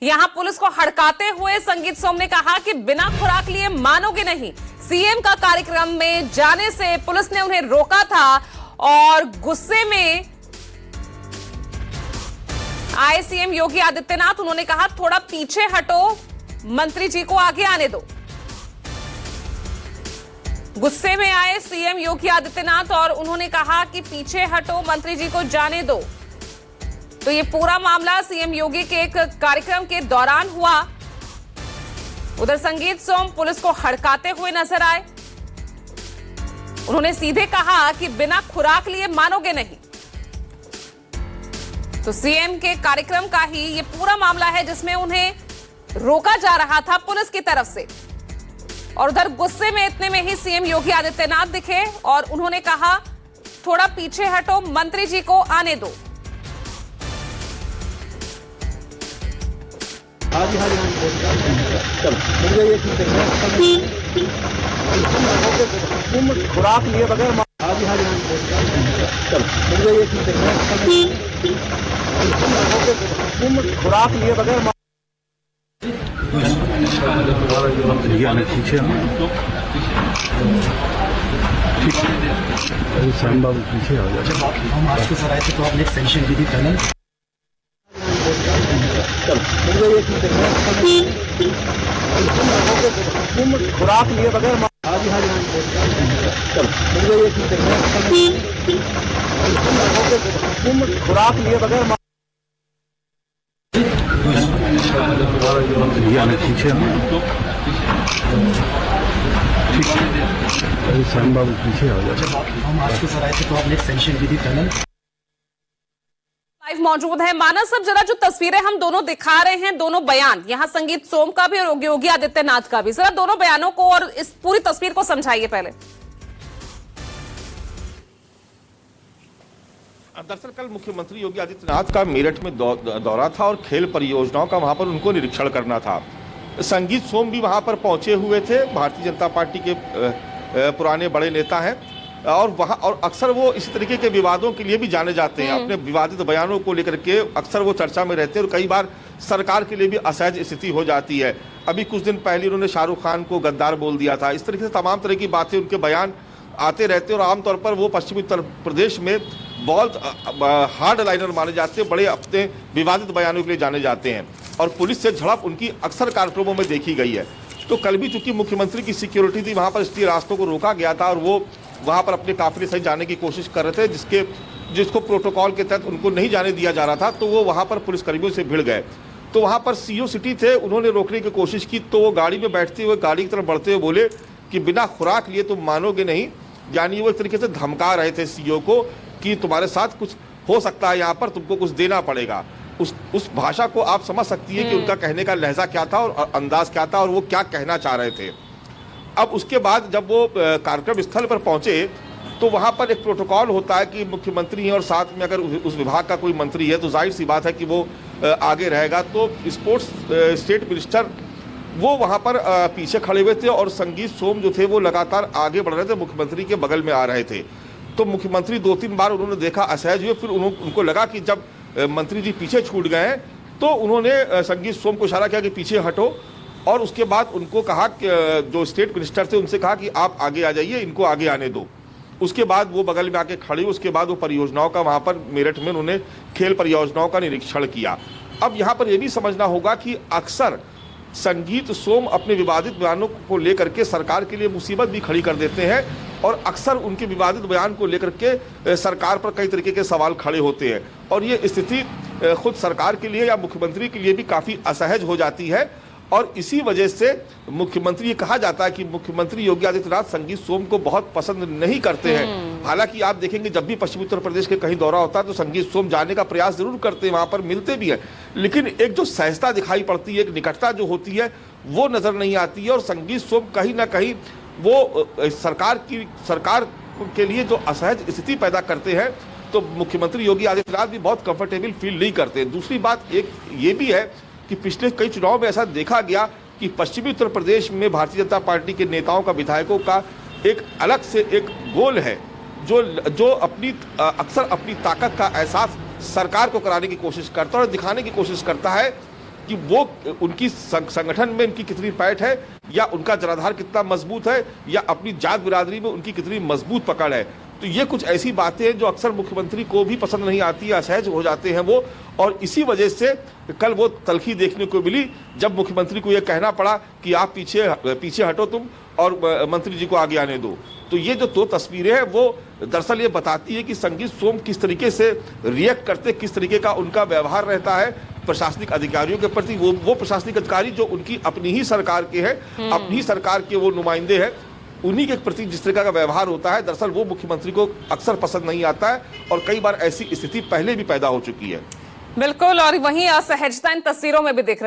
यहां पुलिस को हड़काते हुए संगीत सोम ने कहा कि बिना खुराक लिए मानोगे नहीं। सीएम का कार्यक्रम में जाने से पुलिस ने उन्हें रोका था और गुस्से में आए सीएम योगी आदित्यनाथ उन्होंने कहा थोड़ा पीछे हटो, मंत्री जी को आगे आने दो। गुस्से में आए सीएम योगी आदित्यनाथ और उन्होंने कहा कि पीछे हटो, मंत्री जी को जाने दो। तो ये पूरा मामला सीएम योगी के एक कार्यक्रम के दौरान हुआ। उधर संगीत सोम पुलिस को हड़काते हुए नजर आए। उन्होंने सीधे कहा कि बिना खुराक लिए मानोगे नहीं। तो सीएम के कार्यक्रम का ही ये पूरा मामला है जिसमें उन्हें रोका जा रहा था पुलिस की तरफ से। और उधर गुस्से में इतने में ही सीएम योगी आदित्यनाथ दिखे और उन्होंने कहा थोड़ा पीछे हटो, मंत्री जी को आने दो। खुराक लिए बगैर खुराक लिए बगैर पीछे श्याम बाबू पीछे हो जाए। हम आज के सर आए थे तो आपने एक सेंशन दी थी टनल। खुराक लिए बगैर खुराक लिए बगैर पीछे श्याम बाबू पीछे हो जाए। हम आज के सर आए थे तो आपने एक सेंशन दी थी टनल। लाइव मौजूद है मानस। अब जरा जो तस्वीरें हम दोनों दिखा रहे हैं, दोनों बयान, यहाँ संगीत सोम का भी और योगी आदित्यनाथ का भी, जरा दोनों बयानों को और इस पूरी तस्वीर को समझाइए पहले। दरअसल कल मुख्यमंत्री योगी आदित्यनाथ का मेरठ में दौरा था और खेल परियोजनाओं का वहां पर उनको निरीक्षण करना था। संगीत सोम भी वहां पर पहुंचे हुए थे। भारतीय जनता पार्टी के पुराने बड़े नेता हैं और वहाँ और अक्सर वो इसी तरीके के विवादों के लिए भी जाने जाते हैं। अपने विवादित बयानों को लेकर के अक्सर वो चर्चा में रहते हैं और कई बार सरकार के लिए भी असहज स्थिति हो जाती है। अभी कुछ दिन पहले उन्होंने शाहरुख खान को गद्दार बोल दिया था। इस तरीके से तमाम तरह की बातें, उनके बयान आते रहते हैं और आमतौर पर वो पश्चिमी उत्तर प्रदेश में बहुत हार्ड लाइनर माने जाते हैं, बड़े अपने विवादित बयानों के लिए जाने जाते हैं और पुलिस से झड़प उनकी अक्सर कार्यक्रमों में देखी गई है। तो कल भी चूंकि मुख्यमंत्री की सिक्योरिटी थी, वहाँ पर इसलिए रास्तों को रोका गया था और वो वहाँ पर अपने काफिले सहित जाने की कोशिश कर रहे थे, जिसको प्रोटोकॉल के तहत उनको नहीं जाने दिया जा रहा था। तो वो वहाँ पर पुलिसकर्मियों से भिड़ गए। तो वहाँ पर सीओ सिटी थे, उन्होंने रोकने की कोशिश की तो वो गाड़ी में बैठते हुए गाड़ी की तरफ बढ़ते हुए बोले कि बिना खुराक लिए तुम मानोगे नहीं। यानी वो एक तरीके से धमका रहे थे सीओ को कि तुम्हारे साथ कुछ हो सकता है, यहाँ पर तुमको कुछ देना पड़ेगा। उस भाषा को आप समझ सकती है कि उनका कहने का लहजा क्या था और अंदाज क्या था और वो क्या कहना चाह रहे थे। अब उसके बाद जब वो कार्यक्रम स्थल पर पहुंचे तो वहां पर एक प्रोटोकॉल होता है कि मुख्यमंत्री हैं और साथ में अगर उस विभाग का कोई मंत्री है तो जाहिर सी बात है कि वो आगे रहेगा। तो स्पोर्ट्स स्टेट मिनिस्टर वो वहां पर पीछे खड़े हुए थे और संगीत सोम जो थे वो लगातार आगे बढ़ रहे थे, मुख्यमंत्री के बगल में आ रहे थे। तो मुख्यमंत्री 2-3 बार उन्होंने देखा, असहज हुए। फिर उनको लगा कि जब मंत्री जी पीछे छूट गए हैं तो उन्होंने संगीत सोम को इशारा किया कि पीछे हटो और उसके बाद उनको कहा कि जो स्टेट मिनिस्टर थे उनसे कहा कि आप आगे आ जाइए, इनको आगे आने दो। उसके बाद वो बगल में आके खड़ी, उसके बाद वो परियोजनाओं का वहाँ पर मेरठ में उन्होंने खेल परियोजनाओं का निरीक्षण किया। अब यहाँ पर यह भी समझना होगा कि अक्सर संगीत सोम अपने विवादित बयानों को लेकर के सरकार के लिए मुसीबत भी खड़ी कर देते हैं और अक्सर उनके विवादित बयान को लेकर के सरकार पर कई तरीके के सवाल खड़े होते हैं और ये स्थिति खुद सरकार के लिए या मुख्यमंत्री के लिए भी काफ़ी असहज हो जाती है। और इसी वजह से मुख्यमंत्री, ये कहा जाता है कि मुख्यमंत्री योगी आदित्यनाथ संगीत सोम को बहुत पसंद नहीं करते हैं। हालांकि आप देखेंगे जब भी पश्चिमी उत्तर प्रदेश के कहीं दौरा होता है तो संगीत सोम जाने का प्रयास जरूर करते हैं, वहां पर मिलते भी हैं, लेकिन एक जो सहजता दिखाई पड़ती है, एक निकटता जो होती है वो नजर नहीं आती है। और संगीत सोम कहीं ना कहीं वो सरकार के लिए जो असहज स्थिति पैदा करते हैं तो मुख्यमंत्री योगी आदित्यनाथ भी बहुत कंफर्टेबल फील नहीं करते। दूसरी बात एक ये भी है कि पिछले कई चुनाव में ऐसा देखा गया कि पश्चिमी उत्तर प्रदेश में भारतीय जनता पार्टी के नेताओं का, विधायकों का एक अलग से एक गोल है जो अक्सर अपनी ताकत का एहसास सरकार को कराने की कोशिश करता है और दिखाने की कोशिश करता है कि वो उनकी संगठन में उनकी कितनी पैठ है, या उनका जनाधार कितना मजबूत है, या अपनी जात बिरादरी में उनकी कितनी मजबूत पकड़ है। तो ये कुछ ऐसी बातें हैं जो अक्सर मुख्यमंत्री को भी पसंद नहीं आती, असहज हो जाते हैं वो, और इसी वजह से कल वो तलखी देखने को मिली जब मुख्यमंत्री को ये कहना पड़ा कि आप पीछे हटो तुम और मंत्री जी को आगे आने दो। तो ये जो दो तस्वीरें हैं वो दरअसल ये बताती है कि संगीत सोम किस तरीके से रिएक्ट करते, किस तरीके का उनका व्यवहार रहता है प्रशासनिक अधिकारियों के प्रति। वो प्रशासनिक अधिकारी जो उनकी अपनी ही सरकार के हैं, अपनी ही सरकार के वो नुमाइंदे हैं, उन्हीं के प्रति जिस तरह का व्यवहार होता है दरअसल वो मुख्यमंत्री को अक्सर पसंद नहीं आता है, और कई बार ऐसी स्थिति पहले भी पैदा हो चुकी है। बिल्कुल, और वहीं असहजता इन तस्वीरों में भी दिख रही है।